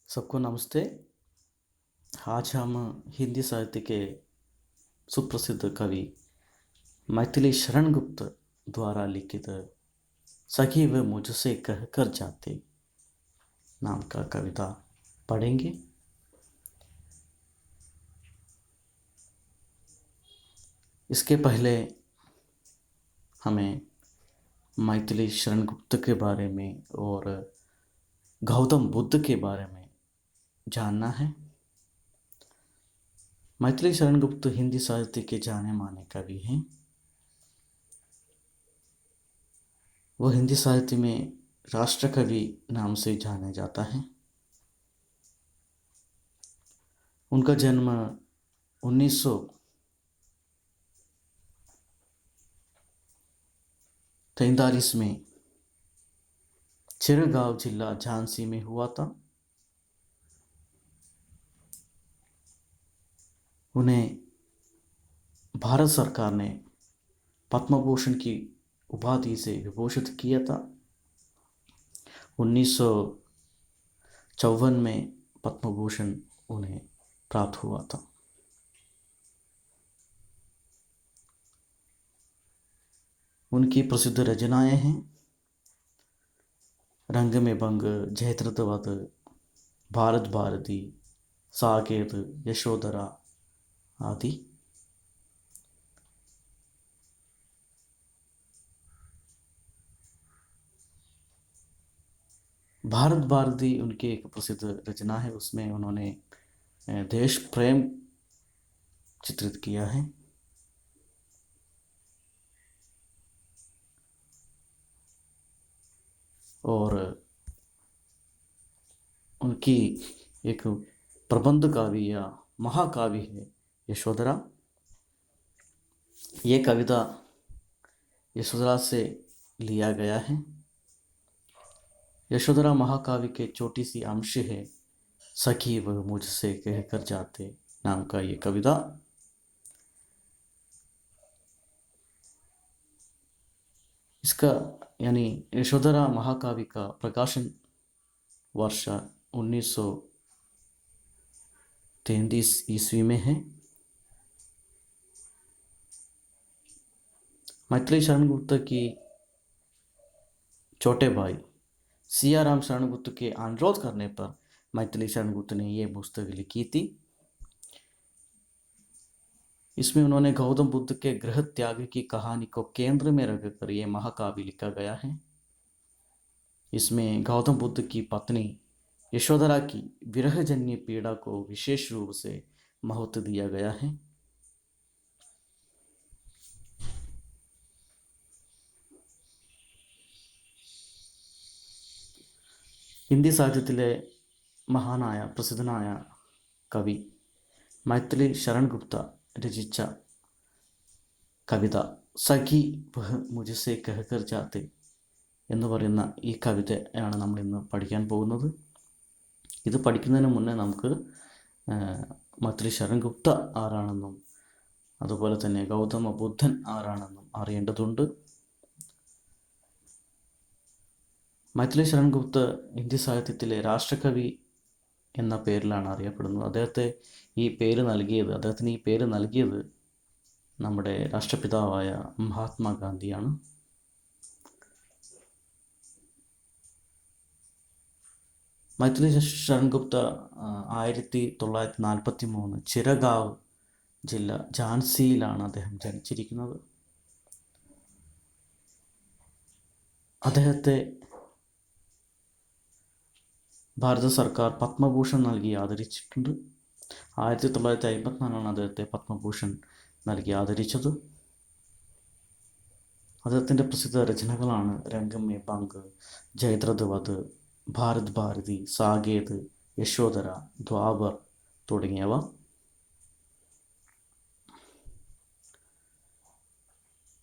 सबको नमस्ते। आज हम हिंदी साहित्य के सुप्रसिद्ध कवि मैथिली शरण गुप्त द्वारा लिखित सखी व मुझसे कह कर जाते नाम का कविता पढ़ेंगे। इसके पहले हमें मैथिली शरण गुप्त के बारे में और गौतम बुद्ध के बारे में जानना है। मैथिली शरण गुप्त हिंदी साहित्य के जाने माने कवि हैं। वो हिंदी साहित्य में राष्ट्र कवि नाम से जाना जाता है। उनका जन्म 1943 में चिरगांव जिला झांसी में हुआ था। उन्हें भारत सरकार ने पद्म भूषण की उपाधि से विभूषित किया था। 1954 में पद्म भूषण उन्हें प्राप्त हुआ था। उनकी प्रसिद्ध रचनाएं हैं रंग में भंग, जयद्रथवध, भारत भारती, साकेत, यशोधरा आदि। भारत भारती उनकी एक प्रसिद्ध रचना है। उसमें उन्होंने देश प्रेम चित्रित किया है। और उनकी एक प्रबंध काव्य या महाकाव्य है यशोधरा। ये कविता यशोधरा से लिया गया है। यशोधरा महाकाव्य के छोटी सी अंश है सखी वह मुझसे कह कर जाते नाम का ये कविता। इसका यानी यशोधरा महाकाव्य का प्रकाशन वर्ष 1933 ईस्वी में है। मैथिली शरण गुप्त की छोटे भाई सियाराम शरण गुप्त के अनुरोध करने पर मैथिली शरण गुप्त ने ये पुस्तक लिखी थी। इसमें उन्होंने गौतम बुद्ध के गृह त्याग की कहानी को केंद्र में रखकर ये महाकाव्य लिखा गया है। इसमें गौतम बुद्ध की पत्नी यशोधरा की विरहजन्य पीड़ा को विशेष रूप से महत्व दिया गया है। हिंदी साहित्यത്തിലെ മഹാനായ പ്രസിദ്ധനായ കവി मैथिली शरण गुप्त രചിച്ച കവിത സഖി വഹ് മുझसे कहकर जाते എന്ന് പറയുന്ന ഈ കവിതയാണ് നമ്മൾ ഇന്ന് പഠിക്കാൻ പോകുന്നത്. ഇത് പഠിക്കുന്നതിന് മുന്നേ നമുക്ക് मैथिली शरण गुप्त ആരാണെന്നും അതുപോലെ തന്നെ ഗൗതമ ബുദ്ധൻ ആരാണെന്നും അറിയേണ്ടതുണ്ട്. मैथिली शरण गुप्त हिंदी സാഹിത്യത്തിലെ രാഷ്ട്രകവി എന്ന പേരിലാണ് അറിയപ്പെടുന്നത്. അദ്ദേഹത്തിന് ഈ പേര് നൽകിയത് നമ്മുടെ രാഷ്ട്രപിതാവായ മഹാത്മാഗാന്ധിയാണ്. मैथिली शरण गुप्त 1943 ചിരഗാവ് ജില്ല ഝാൻസിയിലാണ് അദ്ദേഹം ജനിച്ചിരിക്കുന്നത്. അദ്ദേഹത്തെ ഭാരത സർക്കാർ പത്മഭൂഷൺ നൽകി ആദരിച്ചിട്ടുണ്ട്. 1954 അദ്ദേഹത്തെ പത്മഭൂഷൺ നൽകി ആദരിച്ചത്. അദ്ദേഹത്തിൻ്റെ പ്രസിദ്ധ രചനകളാണ് രംഗം മേ ഭംഗ്, ജയദ്രഥവധ്, ഭാരത് ഭാരതി, സാകേത്, യശോധര, ദ്വാപർ തുടങ്ങിയവ.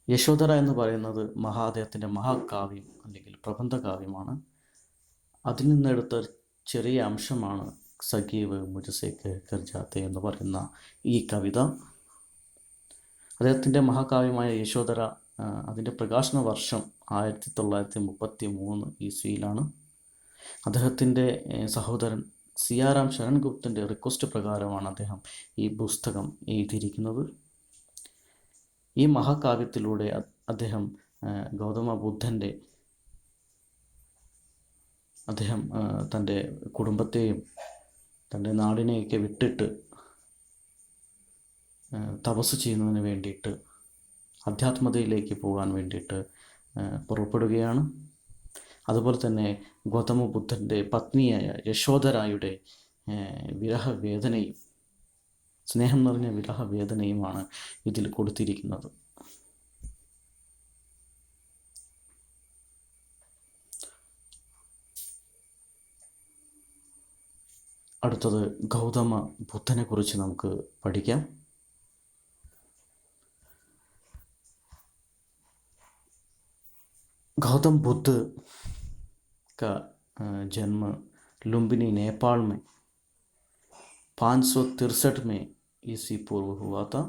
യശോധര എന്ന് പറയുന്നത് അദ്ദേഹത്തിൻ്റെ മഹാകാവ്യം അല്ലെങ്കിൽ പ്രബന്ധകാവ്യമാണ്. അതിൽ നിന്നെടുത്ത ചെറിയ അംശമാണ് സഖി വഹ് മുझसे कहकर जाते എന്ന് പറയുന്ന ഈ കവിത. അദ്ദേഹത്തിൻ്റെ മഹാകാവ്യമായ യശോധര അതിൻ്റെ പ്രകാശന വർഷം 1933 ഈസ്വിയിലാണ്. അദ്ദേഹത്തിൻ്റെ സഹോദരൻ സിയാറാം ശരൺഗുപ്തൻ്റെ റിക്വസ്റ്റ് പ്രകാരമാണ് അദ്ദേഹം ഈ പുസ്തകം എഴുതിയിരിക്കുന്നത്. ഈ മഹാകാവ്യത്തിലൂടെ അദ്ദേഹം ഗൗതമ ബുദ്ധൻ്റെ തൻ്റെ കുടുംബത്തെയും തൻ്റെ നാടിനെയൊക്കെ വിട്ടിട്ട് തപസ് ചെയ്യുന്നതിന് വേണ്ടിയിട്ട്, അധ്യാത്മതയിലേക്ക് പോകാൻ വേണ്ടിയിട്ട് പുറപ്പെടുകയാണ്. അതുപോലെ തന്നെ ഗൗതമ ബുദ്ധൻ്റെ പത്നിയായ യശോധരായുടെ വിരഹവേദനയും, സ്നേഹം നിറഞ്ഞ വിരഹവേദനയുമാണ് ഇതിൽ കൊടുത്തിരിക്കുന്നത്. അടുത്തത് ഗൗതമ ബുദ്ധനെ കുറിച്ച് നമുക്ക് പഠിക്കാം. गौतम बुद्ध का जन्म लुम्बिनी नेपाल में 563 में ईसा पूर्व हुआ था.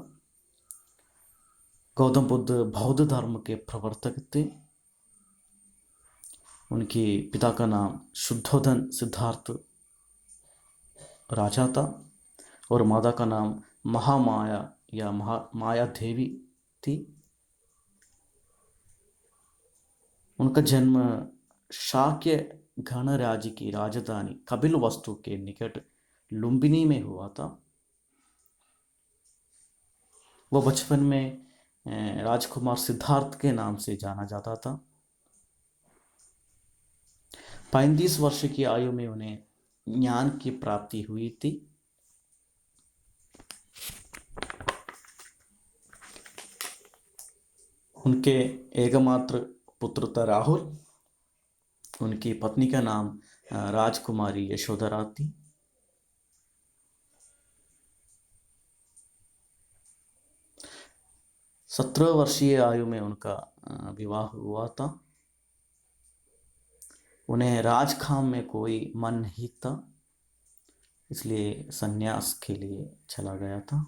गौतम बुद्ध बौद्ध धर्म के प्रवर्तक थे. उनके पिता का नाम शुद्धोधन सिद्धार्थ राजा था और माता का नाम महामाया या माया देवी थी. उनका जन्म शाक्य गणराज्य की राजधानी कपिलवस्तु के निकट लुम्बिनी में हुआ था. वह बचपन में राजकुमार सिद्धार्थ के नाम से जाना जाता था. 35 वर्ष की आयु में उन्हें ज्ञान की प्राप्ति हुई थी. उनके एकमात्र पुत्र था राहुल. उनकी पत्नी का नाम राजकुमारी यशोधरा थी. सत्रह वर्षीय आयु में उनका विवाह हुआ था. उन्हें राजकाम में कोई मन नहीं था, इसलिए संन्यास के लिए चला गया था.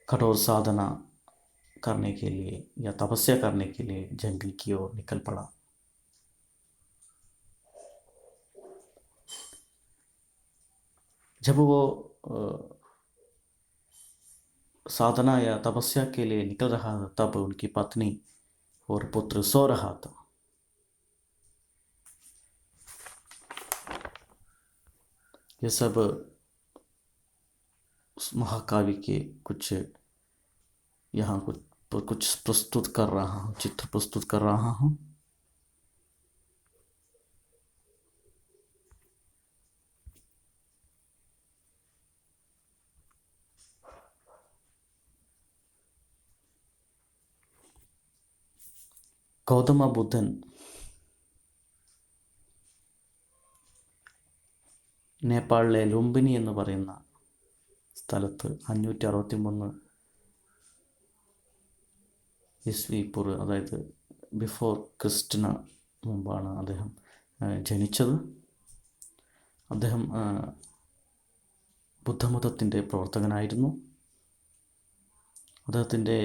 कठोर साधना करने के लिए या तपस्या करने के लिए जंगल की ओर निकल पड़ा. जब वो साधना या तपस्या के लिए निकल रहा था, तब उनकी पत्नी और पुत्र सो रहा था. ये सब उस महाकाव्य के कुछ यहाँ कुछ प्रस्तुत कर रहा हूँ, चित्र प्रस्तुत कर रहा हूँ. ഗൗതമ ബുദ്ധൻ നേപ്പാളിലെ ലുംബിനി എന്ന് പറയുന്ന സ്ഥലത്ത് 563 ഇസ്വി പൂർവ്വ, അതായത് ബിഫോർ ക്രിസ്റ്റിന് മുമ്പാണ് അദ്ദേഹം ജനിച്ചത്. അദ്ദേഹം ബുദ്ധമതത്തിൻ്റെ പ്രവർത്തകനായിരുന്നു. അദ്ദേഹത്തിൻ്റെ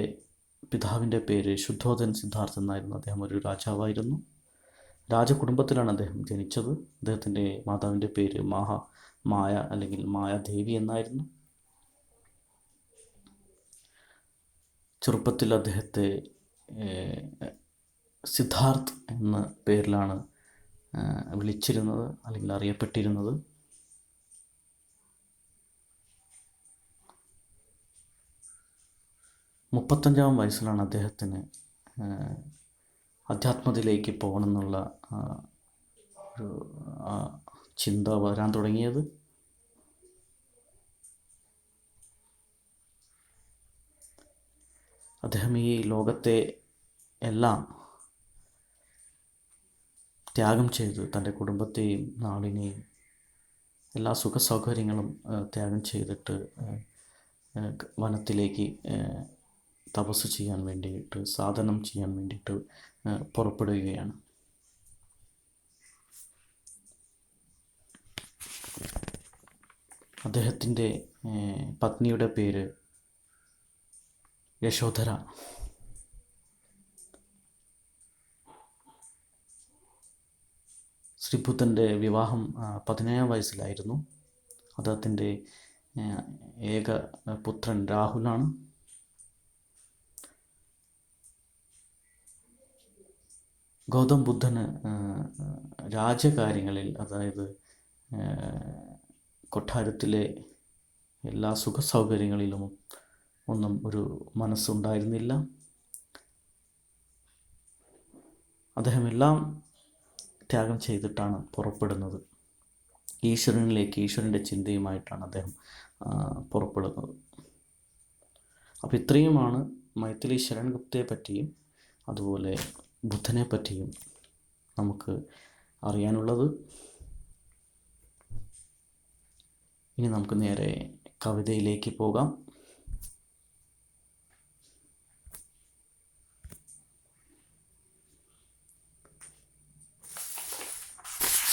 പിതാവിൻ്റെ പേര് ശുദ്ധോധൻ സിദ്ധാർത്ഥ് എന്നായിരുന്നു. അദ്ദേഹം ഒരു രാജാവായിരുന്നു. രാജകുടുംബത്തിലാണ് അദ്ദേഹം ജനിച്ചത്. അദ്ദേഹത്തിൻ്റെ മാതാവിൻ്റെ പേര് മായ അല്ലെങ്കിൽ മായാദേവി എന്നായിരുന്നു. ചെറുപ്പത്തിൽ അദ്ദേഹത്തെ സിദ്ധാർത്ഥ് എന്ന പേരിലാണ് വിളിച്ചിരുന്നത് അല്ലെങ്കിൽ അറിയപ്പെട്ടിരുന്നത്. മുപ്പത്തഞ്ചാം വയസ്സിലാണ് അദ്ദേഹത്തിന് അധ്യാത്മത്തിലേക്ക് പോകണമെന്നുള്ള ഒരു ചിന്ത വരാൻ തുടങ്ങിയത്. അദ്ദേഹം ഈ ലോകത്തെ എല്ലാം ത്യാഗം ചെയ്ത്, തൻ്റെ കുടുംബത്തെയും നാടിനെയും എല്ലാ സുഖ സൗകര്യങ്ങളും ത്യാഗം ചെയ്തിട്ട് വനത്തിലേക്ക് തപസ് ചെയ്യാൻ വേണ്ടിയിട്ട്, സാധനം ചെയ്യാൻ വേണ്ടിയിട്ട് പുറപ്പെടുകയാണ്. അദ്ദേഹത്തിൻ്റെ പത്നിയുടെ പേര് യശോധര. ശ്രീബുദ്ധൻ്റെ വിവാഹം 17 വയസ്സിലായിരുന്നു. അദ്ദേഹത്തിൻ്റെ ഏക പുത്രൻ രാഹുലാണ്. ഗൗതം ബുദ്ധന് രാജകാര്യങ്ങളിൽ, അതായത് കൊട്ടാരത്തിലെ എല്ലാ സുഖ സൗകര്യങ്ങളിലും ഒന്നും ഒരു മനസ്സുണ്ടായിരുന്നില്ല. അദ്ദേഹം എല്ലാം ത്യാഗം ചെയ്തിട്ടാണ് പുറപ്പെടുന്നത്. ഈശ്വരൻ്റെ ചിന്തയുമായിട്ടാണ് അദ്ദേഹം പുറപ്പെടുന്നത്. അപ്പോൾ ഇത്രയുമാണ് മൈഥിലി ശരൺ ഗുപ്തയെ പറ്റിയും അതുപോലെ ബുദ്ധനെ പറ്റിയും നമുക്ക് അറിയാനുള്ളത്. ഇനി നമുക്ക് നേരെ കവിതയിലേക്ക് പോകാം.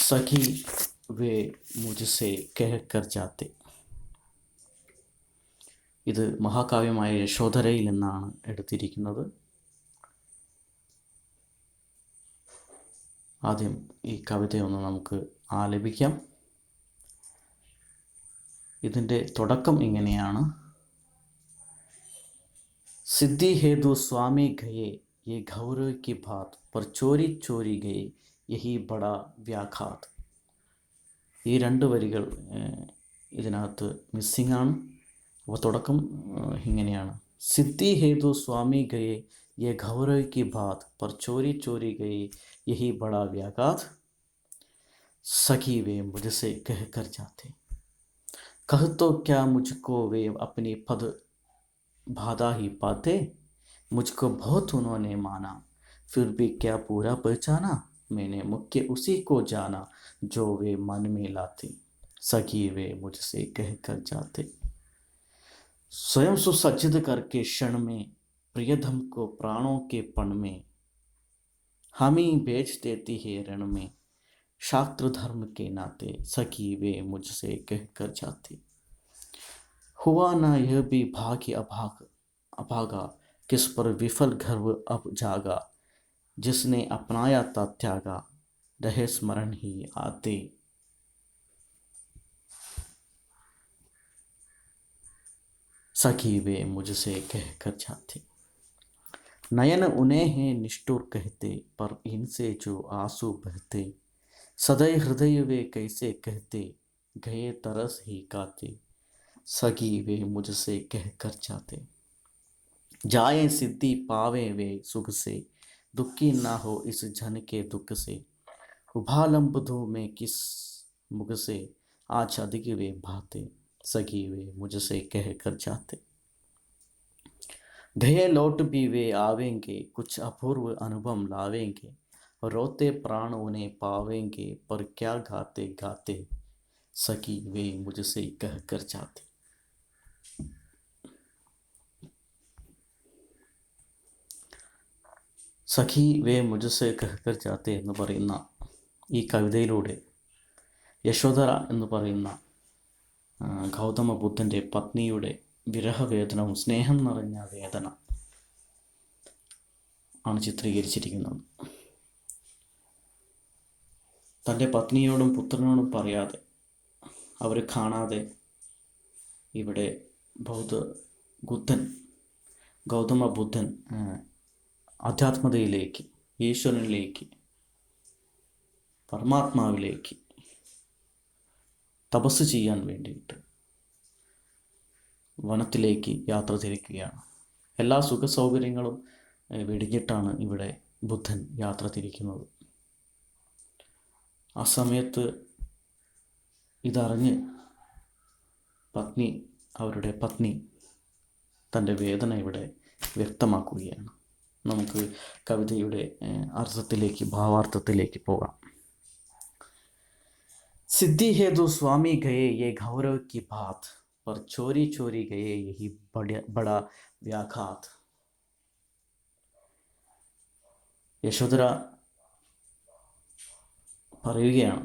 സഖി വേ മുജ്സെ കഹ്കർ ജാത്തെ. ഇത് മഹാകാവ്യമായ യശോധരയിൽ നിന്നാണ് എടുത്തിരിക്കുന്നത്. ആദ്യം ഈ കവിതയൊന്ന് നമുക്ക് ആലപിക്കാം. ഇതിൻ്റെ തുടക്കം ഇങ്ങനെയാണ്. സിദ്ധി ഹേതു സ്വാമി ഗയേ യേ ഗൗരവ് കി ബാത് പർ ചോരി ചോരി ഗയേ യഹി ബഡാ വ്യാഘാത്. ഈ 2 വരികൾ ഇതിനകത്ത് മിസ്സിംഗ് ആണ്. അപ്പോൾ തുടക്കം ഇങ്ങനെയാണ്. സിദ്ധി ഹേതു സ്വാമി ഗയേ യേ ഗൗരവ് കി ബാത് പർ ചോരി ചോരി ഗയേ യഹി ബഡാ വ്യാഘാത്. സഖി വേ മുझसे कह कर जाते, कह तो क्या मुझको वे अपनी पद बाधा ही पाते. मुझको बहुत उन्होंने माना, फिर भी क्या पूरा पहचाना. मैंने मुख्य उसी को जाना जो वे मन में लाते. सखी वे मुझसे कह कर जाते. स्वयं सुसज्जित करके क्षण में प्रियधम को प्राणों के पण में, हम ही बेच देती है रण में शास्त्र धर्म के नाते. सखी वे मुझसे कह कर जाते. हुआ ना यह भी भाग्य अभागा, किस पर विफल गर्व अब जागा. जिसने अपनाया था त्यागा, रहे स्मरण ही आते. सखी वे मुझसे कह कर जाते. नयन उन्हें हैं निष्ठुर कहते, पर इनसे जो आंसू बहते. सदैव हृदय वे कैसे कहते, गए तरस ही गाते. सखी वे मुझसे कह कर जाते. जाए सिद्धि पावे वे सुख से, दुखी ना हो इस जन के दुख से. उभालंबधु में किस मुख से, आज अधिक वे भाते. सखी वे मुझसे कह कर जाते. गए लौट भी वे आवेंगे, कुछ अपूर्व अनुभव लावेंगे. रोते प्राण उन्हें पावेंगे, पर क्या गाते गाते. सखी वे मुझसे कह कर जाते. സഖി വേ മുझसे कहकर जाते എന്ന് പറയുന്ന ഈ കവിതയിലൂടെ യശോധര എന്ന് പറയുന്ന ഗൗതമ ബുദ്ധൻ്റെ പത്നിയുടെ വിരഹവേദനവും സ്നേഹം നിറഞ്ഞ വേദന ആണ് ചിത്രീകരിച്ചിരിക്കുന്നത്. തൻ്റെ പത്നിയോടും പുത്രനോടും പറയാതെ, അവർ കാണാതെ ഇവിടെ ഗൗതമ ബുദ്ധൻ ആധ്യാത്മതയിലേക്ക്, ഈശ്വരനിലേക്ക്, പരമാത്മാവിലേക്ക് തപസ് ചെയ്യാൻ വേണ്ടിയിട്ട് വനത്തിലേക്ക് യാത്ര തിരിക്കുകയാണ്. എല്ലാ സുഖ സൗകര്യങ്ങളും വെടിഞ്ഞിട്ടാണ് ഇവിടെ ബുദ്ധൻ യാത്ര തിരിക്കുന്നത്. ആ സമയത്ത് ഇതറിഞ്ഞ് അവരുടെ പത്നി തൻ്റെ വേദന ഇവിടെ വ്യക്തമാക്കുകയാണ്. നമുക്ക് കവിതയുടെ അർത്ഥത്തിലേക്ക്, ഭാവാർത്ഥത്തിലേക്ക് പോകാം. सिद्धि हेतु स्वामी गए ये गौरव की बात, पर चोरी चोरी गए यही बड़ा व्याघात. യശോധര പറയുകയാണ്,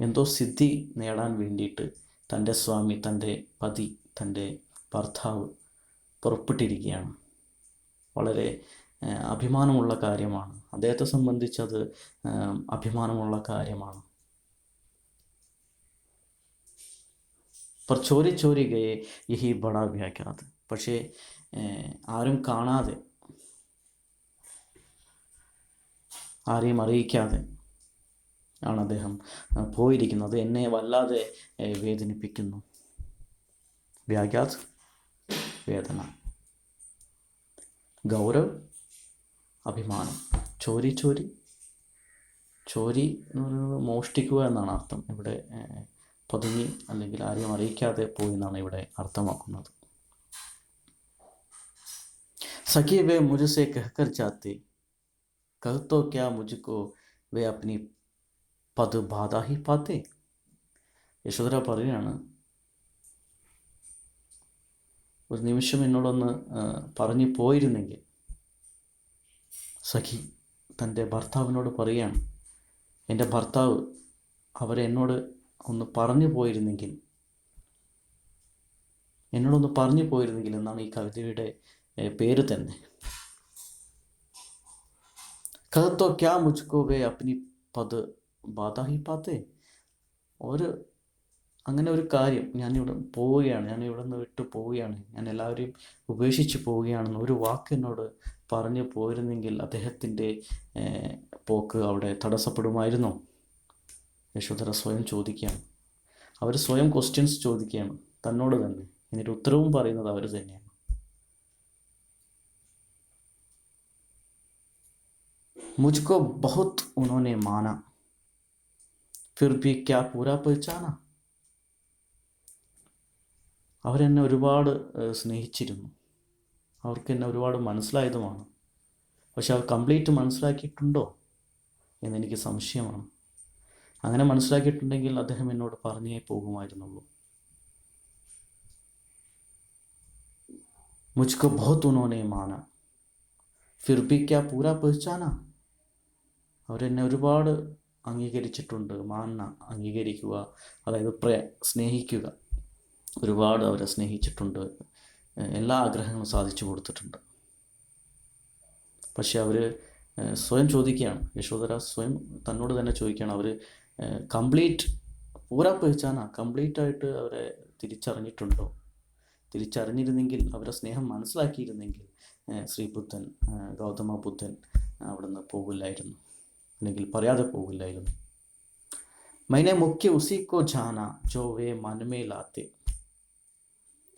എന്തോ സിദ്ധി നേടാൻ വേണ്ടിയിട്ട് തൻ്റെ സ്വാമി, തൻ്റെ പതി, തൻ്റെ ഭർത്താവ് പുറപ്പെട്ടിരിക്കുകയാണ്. വളരെ അഭിമാനമുള്ള കാര്യമാണ്. അദ്ദേഹത്തെ സംബന്ധിച്ചത് അഭിമാനമുള്ള കാര്യമാണ്. पर चोरी चोरी गए यही बड़ा व्याघात. പക്ഷേ ആരും കാണാതെ, ആരെയും അറിയിക്കാതെ ആണ് അദ്ദേഹം പോയിരിക്കുന്നത്. എന്നെ വല്ലാതെ വേദനിപ്പിക്കുന്നു. വ്യാഘാത് വേദന, ഗൗരവ് അഭിമാനം. ചോരി ചോരി, ചോരി എന്ന് പറയുന്നത് മോഷ്ടിക്കുക എന്നാണ് അർത്ഥം. ഇവിടെ പതുങ്ങി അല്ലെങ്കിൽ ആരെയും അറിയിക്കാതെ പോയി എന്നാണ് ഇവിടെ അർത്ഥമാക്കുന്നത്. सखी वे मुझसे कहकर जाते, कह तो क्या मुझको वे अपनी पद बाधा ही पाते. യശോധര പറയുകയാണ്, ഒരു നിമിഷം എന്നോടൊന്ന് പറഞ്ഞു പോയിരുന്നെങ്കിൽ. സഖി തൻ്റെ ഭർത്താവിനോട് പറയുകയാണ്, എൻ്റെ ഭർത്താവ് അവരെന്നോട് ഒന്ന് പറഞ്ഞു പോയിരുന്നെങ്കിൽ, എന്നോടൊന്ന് പറഞ്ഞു പോയിരുന്നെങ്കിൽ എന്നാണ് ഈ കവിതയുടെ പേര് തന്നെ. കഹത്തോ ക്യാ മുജ്കോ വേ അപ്നി പദ് ബാധാ ഹി പാത്തേ. അങ്ങനെ ഒരു കാര്യം, ഞാനിവിടെ പോവുകയാണ്, ഞാൻ ഇവിടെ നിന്ന് വിട്ടു പോവുകയാണ്, ഞാൻ എല്ലാവരെയും ഉപേക്ഷിച്ച് പോവുകയാണെന്ന് ഒരു വാക്ക് എന്നോട് പറഞ്ഞു പോയിരുന്നെങ്കിൽ അദ്ദേഹത്തിൻ്റെ പോക്ക് അവിടെ തടസ്സപ്പെടുമായിരുന്നോ? യശോധര സ്വയം ചോദിക്കുകയാണ്. അവർ സ്വയം ക്വസ്റ്റ്യൻസ് ചോദിക്കുകയാണ് തന്നോട് തന്നെ. എന്നിട്ട് ഉത്തരവും പറയുന്നത് അവർ തന്നെയാണ്. मुझको बहुत उन्होंने माना, फिर भी क्या पूरा पहचाना. അവരെന്നെ ഒരുപാട് സ്നേഹിച്ചിരുന്നു, അവർക്ക് എന്നെ ഒരുപാട് മനസ്സിലായതുമാണ്. പക്ഷെ അവർ കംപ്ലീറ്റ് മനസ്സിലാക്കിയിട്ടുണ്ടോ എന്നെനിക്ക് സംശയമാണ്. അങ്ങനെ മനസ്സിലാക്കിയിട്ടുണ്ടെങ്കിൽ അദ്ദേഹം എന്നോട് പറഞ്ഞേ പോകുമായിരുന്നുള്ളൂ. മുജ്കോ ബഹുത് ഉन्होंने माना, फिर भी क्या पूरा पहचाना. അവരെന്നെ ഒരുപാട് അംഗീകരിച്ചിട്ടുണ്ട്. മാന, അംഗീകരിക്കുക, അതായത് സ്നേഹിക്കുക. ഒരുപാട് അവരെ സ്നേഹിച്ചിട്ടുണ്ട്, എല്ലാ ആഗ്രഹങ്ങളും സാധിച്ചു കൊടുത്തിട്ടുണ്ട്. പക്ഷെ അവർ സ്വയം ചോദിക്കുകയാണ്, യശോധര സ്വയം തന്നോട് തന്നെ ചോദിക്കുകയാണ്, അവർ കംപ്ലീറ്റ് പൂരാ പഹച്ചാന, കംപ്ലീറ്റായിട്ട് അവരെ തിരിച്ചറിഞ്ഞിട്ടുണ്ടോ? തിരിച്ചറിഞ്ഞിരുന്നെങ്കിൽ, അവരെ സ്നേഹം മനസ്സിലാക്കിയിരുന്നെങ്കിൽ ശ്രീബുദ്ധൻ, ഗൗതമ ബുദ്ധൻ അവിടുന്ന് പോകില്ലായിരുന്നു, അല്ലെങ്കിൽ പറയാതെ പോകില്ലായിരുന്നു. मैंने मुख्य उसी को जाना जो वे मन में लाते,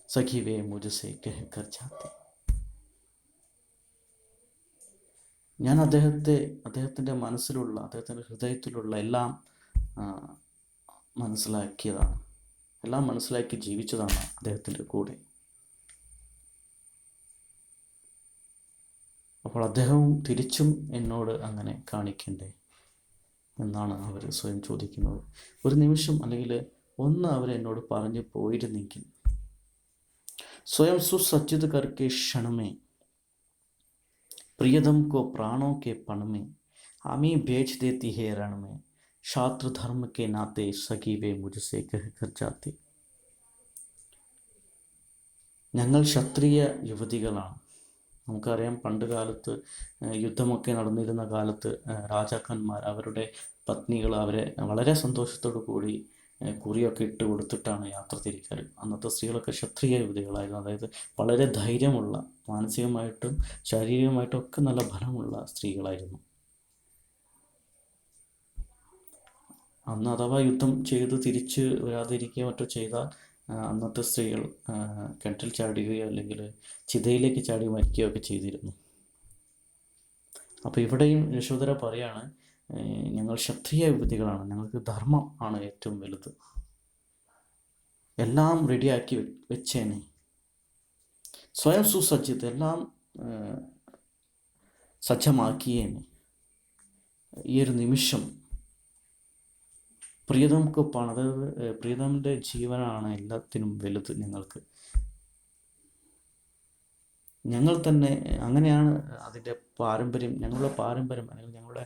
सखी वे मुझसे कह कर जाते. ഞാൻ അദ്ദേഹത്തിൻ്റെ മനസ്സിലുള്ള, അദ്ദേഹത്തിൻ്റെ ഹൃദയത്തിലുള്ള എല്ലാം മനസ്സിലാക്കിയതാണ്, എല്ലാം മനസ്സിലാക്കി ജീവിച്ചതാണ് അദ്ദേഹത്തിൻ്റെ കൂടെ. അപ്പോൾ അദ്ദേഹവും തിരിച്ചും എന്നോട് അങ്ങനെ കാണിക്കണ്ടേ എന്നാണ് അവർ സ്വയം ചോദിക്കുന്നത്. ഒരു നിമിഷം അല്ലെങ്കിൽ ഒന്ന് അവരെന്നോട് പറഞ്ഞു പോയിരുന്നെങ്കിൽ. സ്വയം സുസജ്ജിത് കർക്കെ ക്ഷണമേ प्रियतम को प्राणों के पण में हामी बेच देती है रण में, छात्र धर्म के नाते सगी वे मुझसे कह कर जाते. ഞങ്ങൾ ക്ഷത്രിയ യുവതികളാണ്. നമുക്കറിയാം, പണ്ട് കാലത്ത് യുദ്ധമൊക്കെ നടന്നിരുന്ന കാലത്ത് രാജാക്കന്മാർ അവരുടെ പത്നികൾ അവരെ വളരെ സന്തോഷത്തോടു കൂടി കുറിയൊക്കെ ഇട്ട് കൊടുത്തിട്ടാണ് യാത്ര തിരിക്കാറ്. അന്നത്തെ സ്ത്രീകളൊക്കെ ക്ഷത്രിയ യുവതികളായിരുന്നു. അതായത് വളരെ ധൈര്യമുള്ള, മാനസികമായിട്ടും ശാരീരികമായിട്ടും ഒക്കെ നല്ല ബലമുള്ള സ്ത്രീകളായിരുന്നു. അന്ന് അഥവാ യുദ്ധം ചെയ്ത് തിരിച്ച് വരാതിരിക്കുകയോ മറ്റോ ചെയ്താൽ അന്നത്തെ സ്ത്രീകൾ കിണറ്റിൽ ചാടുകയോ അല്ലെങ്കിൽ ചിതയിലേക്ക് ചാടി മരിക്കുകയോ ഒക്കെ ചെയ്തിരുന്നു. അപ്പോൾ ഇവിടെയും യശോധര പറയാണ്, ഞങ്ങൾ ക്ഷത്രിയ യുവതികളാണ്, ഞങ്ങൾക്ക് ധർമ്മം ആണ് ഏറ്റവും വലുത്. എല്ലാം റെഡിയാക്കി വെച്ചേനെ. സ്വയം സുസജ്ജിത്, എല്ലാം സജ്ജമാക്കിയേനെ. ഈ ഒരു നിമിഷം പ്രിയതമക്കൊപ്പാണ്, അതായത് പ്രിയതമിൻ്റെ ജീവനാണ് എല്ലാത്തിനും വലുത് ഞങ്ങൾക്ക്. ഞങ്ങൾ തന്നെ അങ്ങനെയാണ്, അതിൻ്റെ പാരമ്പര്യം, ഞങ്ങളുടെ പാരമ്പര്യം അല്ലെങ്കിൽ ഞങ്ങളുടെ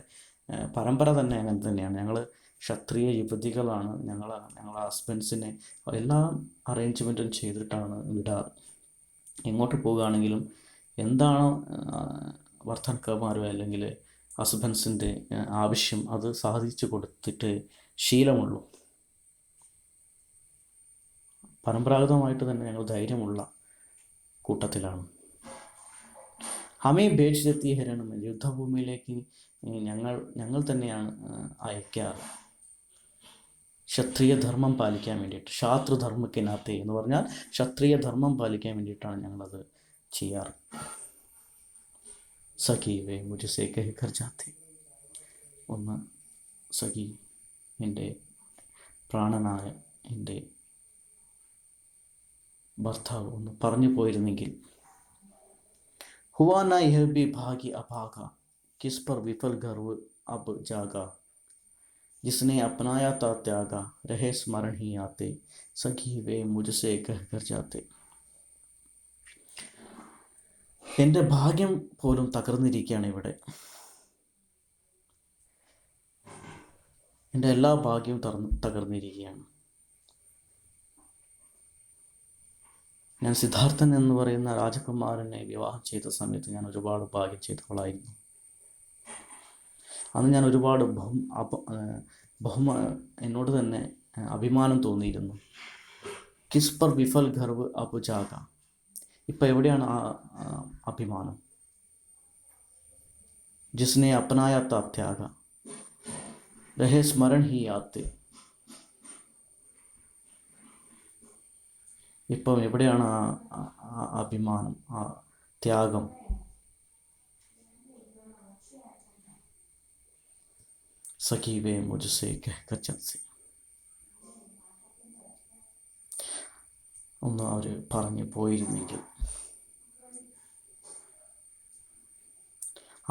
പരമ്പര തന്നെ അങ്ങനെ തന്നെയാണ്. ഞങ്ങൾ ക്ഷത്രിയ യുവതികളാണ്. ഞങ്ങളെ ഹസ്ബൻഡ്സിനെ എല്ലാ അറേഞ്ച്മെൻറ്റും ചെയ്തിട്ടാണ് വിടാറ്. എങ്ങോട്ട് പോവുകയാണെങ്കിലും എന്താണോ ഭർത്താക്കന്മാരോ അല്ലെങ്കിൽ ഹസ്ബൻഡ്സിൻ്റെ ആവശ്യം അത് സാധിച്ചു കൊടുത്തിട്ട് ശീലമുള്ളൂ. പരമ്പരാഗതമായിട്ട് തന്നെ ഞങ്ങൾ ധൈര്യമുള്ള കൂട്ടത്തിലാണ്. ഹമേ ബേച്ച് ദത്തി ഹരണം, യുദ്ധഭൂമിയിലേക്ക് ഞങ്ങൾ തന്നെയാണ് അയക്കാറ്, ക്ഷത്രിയ ധർമ്മം പാലിക്കാൻ വേണ്ടിയിട്ട്. ശാസ്ത്രധർമ്മക്കിനകത്തെ എന്ന് പറഞ്ഞാൽ ക്ഷത്രിയ ധർമ്മം പാലിക്കാൻ വേണ്ടിയിട്ടാണ് ഞങ്ങളത് ചെയ്യാറ്. സഖി വേ മുझसे कह कर जाते, ഒന്ന് സഖി, എൻ്റെ പ്രാണനായ എൻ്റെ ഭർത്താവ് ഒന്ന് പറഞ്ഞു പോയിരുന്നെങ്കിൽ. हुआ ना यह भी भागी अभागा, किस पर विफल गर्व अब जागा, जिसने अपनाया था त्यागा, रहे स्मरण ही आते, सखी वे मुझसे कह कर जाते. എൻ്റെ ഭാഗ്യം പോലും തകർന്നിരിക്കുകയാണ് ഇവിടെ. എൻ്റെ എല്ലാ ഭാഗ്യവും തകർന്നിരിക്കുകയാണ്. ഞാൻ സിദ്ധാർത്ഥൻ എന്ന് പറയുന്ന രാജകുമാരനെ വിവാഹം ചെയ്ത സമയത്ത് ഞാൻ ഒരുപാട് ഭാഗ്യം ചെയ്തവളായിരുന്നു. അന്ന് ഞാൻ ഒരുപാട് എന്നോട് തന്നെ അഭിമാനം തോന്നിയിരുന്നു. കിസ് പർ വിഫൽ ഗർവ് അബ് ജാഗ, ഇപ്പം എവിടെയാണ് ആ അഭിമാനം? ജിസ്നെ അപ്നായ താ ത്യാഗ, രഹേ സ്മരൺ ഹി ആത്തെ, ഇപ്പം എവിടെയാണ് ആ അഭിമാനം, ആ ത്യാഗം? സഖി വേ മുझसे कह कर जाते, ഒന്ന് അവർ പറഞ്ഞു പോയിരുന്നെങ്കിൽ.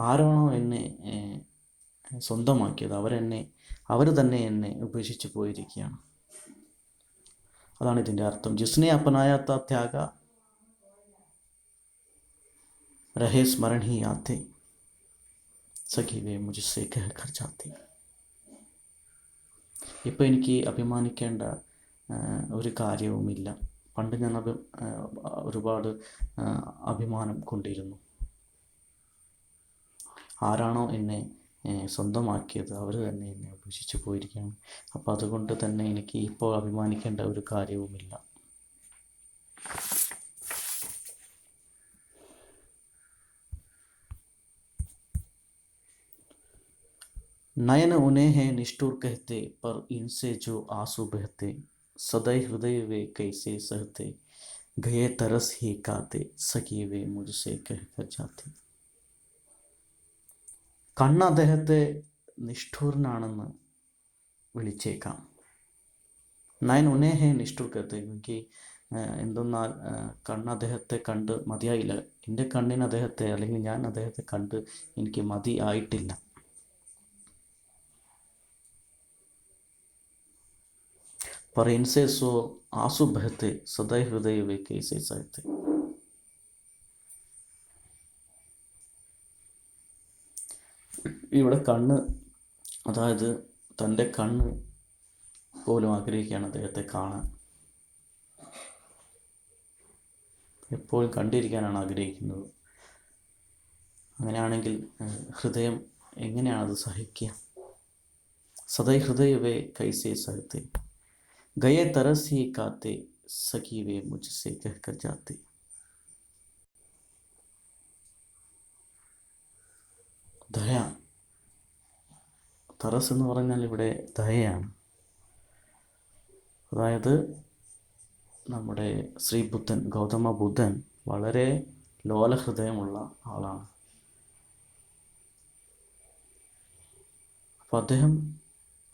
ആരാണോ എന്നെ സ്വന്തമാക്കിയത് അവർ തന്നെ എന്നെ ഉപേക്ഷിച്ച് പോയിരിക്കുകയാണ്. അതാണ് ഇതിൻ്റെ അർത്ഥം. ജിസ്നെ അപ്പനായാത്ത ത്യാഗ, രഹേ സ്മരൺ ഹി ആത്തെ, സഖി വേ മുझसे कह कर जाते. ഇപ്പം എനിക്ക് അഭിമാനിക്കേണ്ട ഒരു കാര്യവുമില്ല. പണ്ട് ഞാൻ ഒരുപാട് അഭിമാനം കൊണ്ടിരുന്നു. ആരാണോ എന്നെ സ്വന്തമാക്കിയത് അവർ തന്നെ എന്നെ ഉപേക്ഷിച്ച് പോയിരിക്കുകയാണ്. അപ്പോൾ അതുകൊണ്ട് തന്നെ എനിക്ക് ഇപ്പോൾ അഭിമാനിക്കേണ്ട ഒരു കാര്യവുമില്ല. नयन उन्हें है निष्ठुर कहते, पर इनसे जो आंसू बहते, सदैव हृदय वे कैसे सहते, गए तरस ही काते, सखी वे मुझसे कह कर जाते. കണ്ണ് അദ്ദേഹത്തെ നിഷ്ഠൂരനാണെന്ന് വിളിച്ചേക്കാം. നയൻ ഉനേഹെ നിഷ്ഠൂർ കത്തെ, എനിക്ക് എന്തെന്നാൽ കണ്ണ് അദ്ദേഹത്തെ കണ്ട് മതിയായില്ല. എൻ്റെ കണ്ണിന് അദ്ദേഹത്തെ, അല്ലെങ്കിൽ ഞാൻ അദ്ദേഹത്തെ കണ്ട് എനിക്ക് മതി ആയിട്ടില്ല. पर इनसे सो आंसू बहते, सदैव हृदय वे कैसे सहते. ഇവിടെ കണ്ണ്, അതായത് തൻ്റെ കണ്ണ് പോലും ആഗ്രഹിക്കുകയാണ് അദ്ദേഹത്തെ കാണാൻ. എപ്പോഴും കണ്ടിരിക്കാനാണ് ആഗ്രഹിക്കുന്നത്. അങ്ങനെയാണെങ്കിൽ ഹൃദയം എങ്ങനെയാണത് സഹിക്കുക? സദൈ ഹൃദയവേ കൈസേ സഹത്തെ, ഗയെ തരസ് ഹി കാത്തെ, സഖി വേ മുझसे कह कर जाते. ദയ, തറസ് എന്ന് പറഞ്ഞാൽ ഇവിടെ ദയയാണ്. അതായത് നമ്മുടെ ശ്രീ ബുദ്ധൻ, ഗൗതമ ബുദ്ധൻ വളരെ ലോലഹൃദയമുള്ള ആളാണ്. അപ്പോൾ അദ്ദേഹം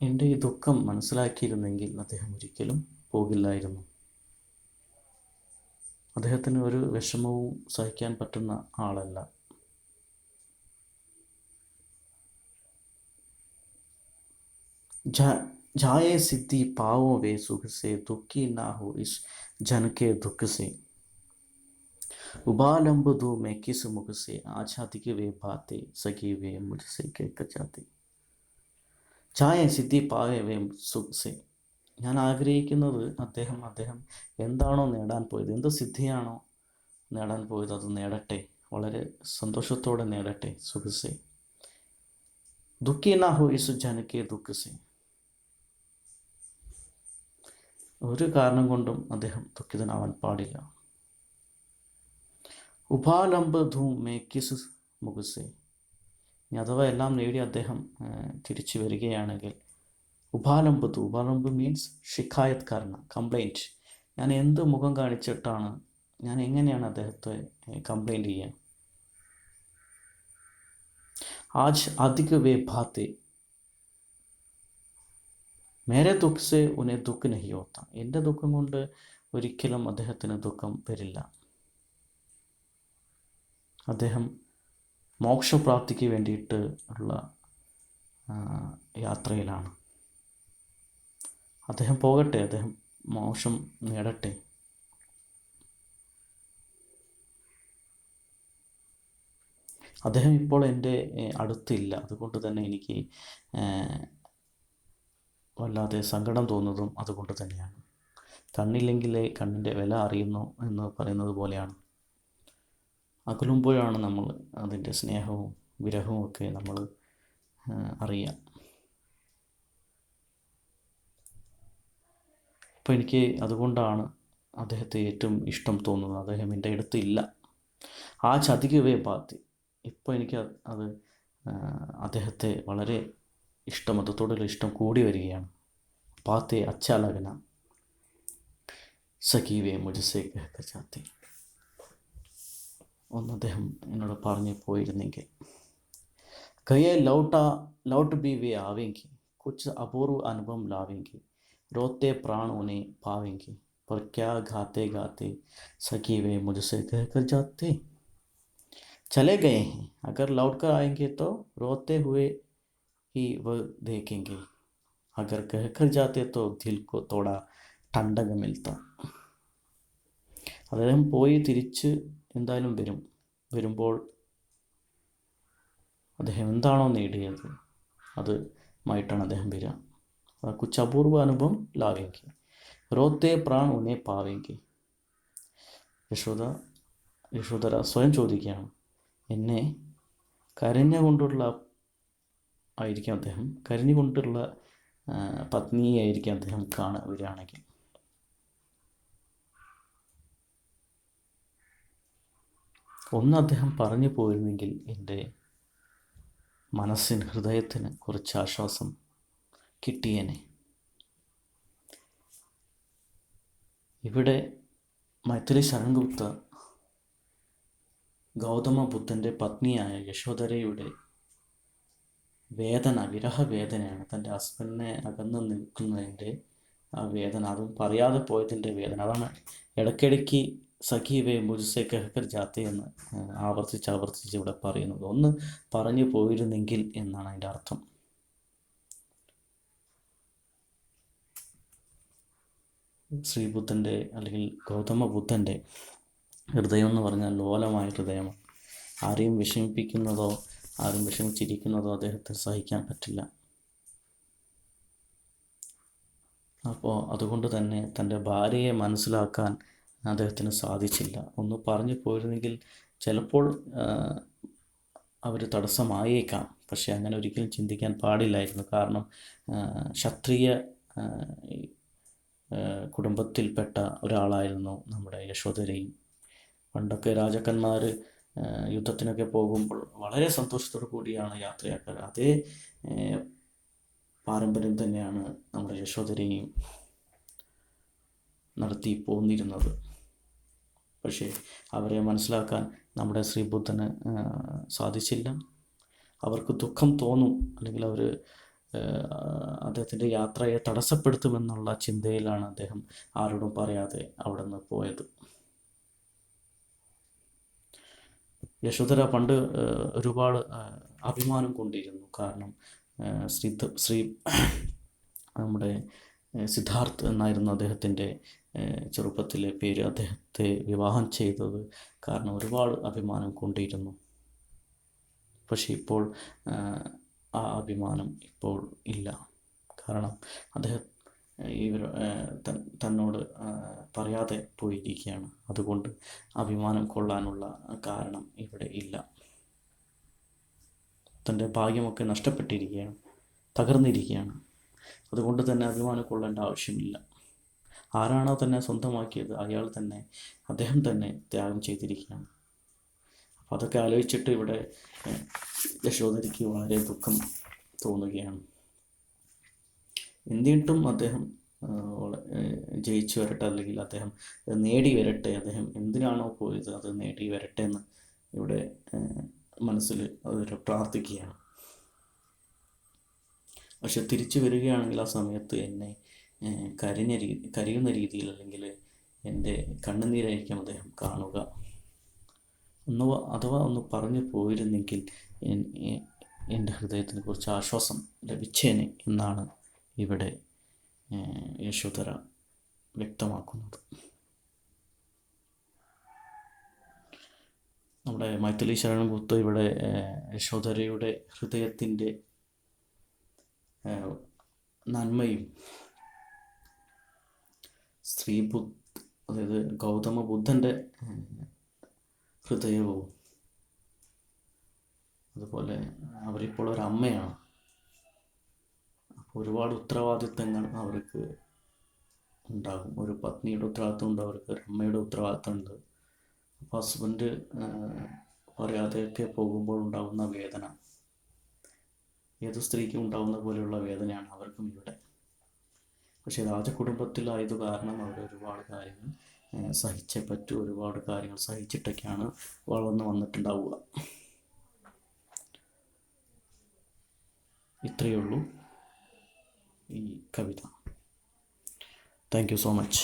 എൻ്റെ ഈ ദുഃഖം മനസ്സിലാക്കിയിരുന്നെങ്കിൽ അദ്ദേഹം ഒരിക്കലും പോകില്ലായിരുന്നു. അദ്ദേഹത്തിന് ഒരു വിഷമവും സഹിക്കാൻ പറ്റുന്ന ആളല്ല. जाए सिद्धि पाओ वे सुख से, दुखी ना हो इस जन के दुख से, उबालंब दो मैं किस मुख से, आजादी के वे बातें सखी वे मुझसे कह कर जाते. ചായ സിദ്ധി പാവേ വേ സുഖ് സേ, ഞാൻ ആഗ്രഹിക്കുന്നത് അദ്ദേഹം എന്താണോ നേടാൻ പോയത്, എന്ത് സിദ്ധിയാണോ നേടാൻ പോയത് അത് നേടട്ടെ. വളരെ സന്തോഷത്തോടെ നേടട്ടെ. സുഖസേ ദുഃഖി നാ ഹോ ഇസ് ജനകെ ദുഃഖസേ. ഒരു കാരണം കൊണ്ടും അദ്ദേഹം ദുഃഖിതനാവാൻ പാടില്ല. ഉപാലംബ ധൂം മേ കിസ് മുഖസേ. അഥവാ എല്ലാം നേടി അദ്ദേഹം തിരിച്ചു വരികയാണെങ്കിൽ ഉപാലംബ് മീൻസ് ഷിക്കായത് കർണ, കംപ്ലൈൻറ്റ്. ഞാൻ എന്ത് മുഖം കാണിച്ചിട്ടാണ്, ഞാൻ എങ്ങനെയാണ് അദ്ദേഹത്തെ കംപ്ലൈൻറ്റ് ചെയ്യുക? ആജ് അധിക വേ ബാത്തെ മേരെ ദുഃഖ് സെ ഉനെ ദുഃഖ് നഹി ഹോത്ത. എൻ്റെ ദുഃഖം കൊണ്ട് ഒരിക്കലും അദ്ദേഹത്തിന് ദുഃഖം വരില്ല. അദ്ദേഹം മോക്ഷപ്രാപ്തിക്ക് വേണ്ടിയിട്ട് ഉള്ള യാത്രയിലാണ്. അദ്ദേഹം പോകട്ടെ, അദ്ദേഹം മോക്ഷം നേടട്ടെ. അദ്ദേഹം ഇപ്പോൾ എൻ്റെ അടുത്തില്ല. അതുകൊണ്ട് തന്നെ എനിക്ക് വല്ലാതെ സങ്കടം തോന്നുന്നതും അതുകൊണ്ട് തന്നെയാണ്. കണ്ണില്ലെങ്കിലേ കണ്ണിൻ്റെ വില അറിയുന്നു എന്ന് പറയുന്നത് പോലെയാണ്. അകലുമ്പോഴാണ് നമ്മൾ അതിൻ്റെ സ്നേഹവും വിരഹവും ഒക്കെ നമ്മൾ അറിയാം. അപ്പോൾ എനിക്ക് അതുകൊണ്ടാണ് അദ്ദേഹത്തെ ഏറ്റവും ഇഷ്ടം തോന്നുന്നത്. അദ്ദേഹം എൻ്റെ അടുത്തില്ല. ആ ചതികവേ ബാത്തി. ഇപ്പോൾ എനിക്ക് അത് അദ്ദേഹത്തെ വളരെ ഇഷ്ടം, അദ്ദേഹത്തോടുള്ള ഇഷ്ടം കൂടി വരികയാണ്. ബാത്തെ അച്ഛാ ലഗന സഖീവേ മുജസേ കഹ്കർ ജാത്തെ. ഒന്ന് അദ്ദേഹം എന്നോട് പറഞ്ഞു പോയിരുന്നെങ്കിൽ. കയെ ലൗട്ട് ബി വേ ആവേങ്കി, കുച്ച് അപൂർവ അനുഭവം ലാവേങ്കി, रोते प्राण उन्हें पावेंगे, पर क्या गाते गाते सखी वे मुझसे कहकर जाते. चले गए हैं, अगर लौट कर आएंगे तो रोते हुए ही वह देखेंगे, अगर कहकर जाते तो दिल को थोड़ा ठंडक मिलता. അദ്ദേഹം പോയി തിരിച്ച് എന്തായാലും വരുമ്പോൾ അദ്ദേഹം എന്താണോ നേടിയത് അതുമായിട്ടാണ് അദ്ദേഹം വരിക. कुछ अपूर्व അനുഭവം ലാവേങ്കി, റോത്തെ പ്രാൺ ഉന്നെ പാവേങ്കി. യശോധര സ്വയം ചോദിക്കുകയാണ്, എന്നെ കരഞ്ഞുകൊണ്ടുള്ള ആയിരിക്കാം അദ്ദേഹം, കരഞ്ഞുകൊണ്ടുള്ള പത്നിയായിരിക്കാം അദ്ദേഹം വരികയാണെങ്കിൽ. ഒന്ന് അദ്ദേഹം പറഞ്ഞു പോയിരുന്നെങ്കിൽ എൻ്റെ മനസ്സിന്, ഹൃദയത്തിന് കുറച്ച് ആശ്വാസം കിട്ടിയേനെ. ഇവിടെ മൈഥിലി ശരൺഗുപ്ത ഗൗതമ ബുദ്ധൻ്റെ പത്നിയായ യശോധരയുടെ വേദന, വിരഹവേദനയാണ്. തൻ്റെ ഹസ്ബൻഡിനെ അകന്ന് നിൽക്കുന്നതിൻ്റെ ആ വേദന, അതും പറയാതെ പോയതിൻ്റെ വേദന. അതാണ് ഇടയ്ക്കിടയ്ക്ക് സഖീവേ മുജസേ കഹ്കർ ജാത്തെ എന്ന് ആവർത്തിച്ച് ഇവിടെ പറയുന്നത്. ഒന്ന് പറഞ്ഞു പോയിരുന്നെങ്കിൽ എന്നാണ് അതിൻ്റെ അർത്ഥം. ശ്രീബുദ്ധൻ്റെ അല്ലെങ്കിൽ ഗൗതമ ബുദ്ധൻ്റെ ഹൃദയം എന്ന് പറഞ്ഞാൽ ലോലമായ ഹൃദയമാണ്. ആരെയും വിഷമിപ്പിക്കുന്നതോ ആരും വിഷമിച്ചിരിക്കുന്നതോ അദ്ദേഹത്തിന് സഹിക്കാൻ പറ്റില്ല. അപ്പോൾ അതുകൊണ്ട് തന്നെ തൻ്റെ ഭാര്യയെ മനസ്സിലാക്കാൻ അദ്ദേഹത്തിന് സാധിച്ചില്ല. ഒന്ന് പറഞ്ഞു പോയിരുന്നെങ്കിൽ ചിലപ്പോൾ അവർ തടസ്സമായേക്കാം. പക്ഷേ അങ്ങനെ ഒരിക്കലും ചിന്തിക്കാൻ പാടില്ലായിരുന്നു. കാരണം ക്ഷത്രിയ കുടുംബത്തിൽപ്പെട്ട ഒരാളായിരുന്നു നമ്മുടെ യശോധരയും. പണ്ടൊക്കെ രാജാക്കന്മാർ യുദ്ധത്തിനൊക്കെ പോകുമ്പോൾ വളരെ സന്തോഷത്തോടു കൂടിയാണ് യാത്രയാക്കാറ്. അതേ പാരമ്പര്യം തന്നെയാണ് നമ്മുടെ യശോധരയും നടത്തി പോന്നിരുന്നത്. പക്ഷേ അവരെ മനസ്സിലാക്കാൻ നമ്മുടെ ശ്രീബുദ്ധന് സാധിച്ചില്ല. അവർക്ക് ദുഃഖം തോന്നും, അല്ലെങ്കിൽ അവർ അദ്ദേഹത്തിൻ്റെ യാത്രയെ തടസ്സപ്പെടുത്തുമെന്നുള്ള ചിന്തയിലാണ് അദ്ദേഹം ആരോടും പറയാതെ അവിടെ നിന്ന് പോയത്. യശോധര പണ്ട് ഒരുപാട് അഭിമാനം കൊണ്ടിരുന്നു. കാരണം നമ്മുടെ സിദ്ധാർത്ഥ് എന്നായിരുന്നു അദ്ദേഹത്തിൻ്റെ ചെറുപ്പത്തിലെ പേര്. അദ്ദേഹത്തെ വിവാഹം ചെയ്തത് കാരണം ഒരുപാട് അഭിമാനം കൊണ്ടിരുന്നു. പക്ഷേ ഇപ്പോൾ ആ അഭിമാനം ഇപ്പോൾ ഇല്ല. കാരണം ഇവർ തന്നോട് പറയാതെ പോയിരിക്കുകയാണ്. അതുകൊണ്ട് അഭിമാനം കൊള്ളാനുള്ള കാരണം ഇവിടെ ഇല്ല. തൻ്റെ ഭാഗ്യമൊക്കെ നഷ്ടപ്പെട്ടിരിക്കുകയാണ്, തകർന്നിരിക്കുകയാണ്. അതുകൊണ്ട് തന്നെ അഭിമാനം കൊള്ളേണ്ട ആവശ്യമില്ല. ആരാണോ തന്നെ സ്വന്തമാക്കിയത് അദ്ദേഹം തന്നെ ത്യാഗം ചെയ്തിരിക്കുകയാണ്. അപ്പോൾ അതൊക്കെ ആലോചിച്ചിട്ട് ഇവിടെ യശോദരിക്ക് വളരെ ദുഃഖം തോന്നുകയാണ്. എന്നിട്ടും അദ്ദേഹം ജയിച്ചു വരട്ടെ, അല്ലെങ്കിൽ അദ്ദേഹം നേടി വരട്ടെ, അദ്ദേഹം എന്തിനാണോ പോയത് അത് നേടി വരട്ടെ എന്ന് ഇവിടെ മനസ്സിൽ അവർ പ്രാർത്ഥിക്കുകയാണ്. പക്ഷെ തിരിച്ചു വരികയാണെങ്കിൽ ആ സമയത്ത് എന്നെ കരയുന്ന രീതിയിൽ, അല്ലെങ്കിൽ എൻ്റെ കണ്ണുനീരായിരിക്കും അദ്ദേഹം കാണുക. അഥവാ ഒന്ന് പറഞ്ഞു പോയിരുന്നെങ്കിൽ എൻ്റെ ഹൃദയത്തിന് കുറച്ച് ആശ്വാസം ലഭിച്ചേനെ എന്നാണ് ഇവിടെ യശോധര വ്യക്തമാക്കുന്നത്. നമ്മുടെ മൈഥിലി ശരണൻഗുപ്ത ഇവിടെ യശോധരയുടെ ഹൃദയത്തിൻ്റെ നന്മയും അതായത് ഗൗതമ ബുദ്ധൻ്റെ ഹൃദയവും, അതുപോലെ അവരിപ്പോൾ ഒരു അമ്മയാണ്. അപ്പോൾ ഒരുപാട് ഉത്തരവാദിത്തങ്ങൾ അവർക്ക് ഉണ്ടാകും. ഒരു പത്നിയുടെ ഉത്തരവാദിത്തം ഉണ്ട്, അവർക്ക് ഒരു അമ്മയുടെ ഉത്തരവാദിത്തം ഉണ്ട്. അപ്പോൾ ഹസ്ബൻഡ് പറയാതെയൊക്കെ പോകുമ്പോൾ ഉണ്ടാകുന്ന വേദന ഏത് സ്ത്രീക്കും ഉണ്ടാകുന്ന പോലെയുള്ള വേദനയാണ് അവർക്കും ഇവിടെ. പക്ഷേ രാജകുടുംബത്തിലായത് കാരണം അവർ ഒരുപാട് കാര്യങ്ങൾ സഹിച്ചേ പറ്റൂ. ഒരുപാട് കാര്യങ്ങൾ സഹിച്ചിട്ടൊക്കെയാണ് വളർന്നു വന്നിട്ടുണ്ടാവുക. ഇത്രയേ ഉള്ളൂ ഈ കവിത. Thank you so much.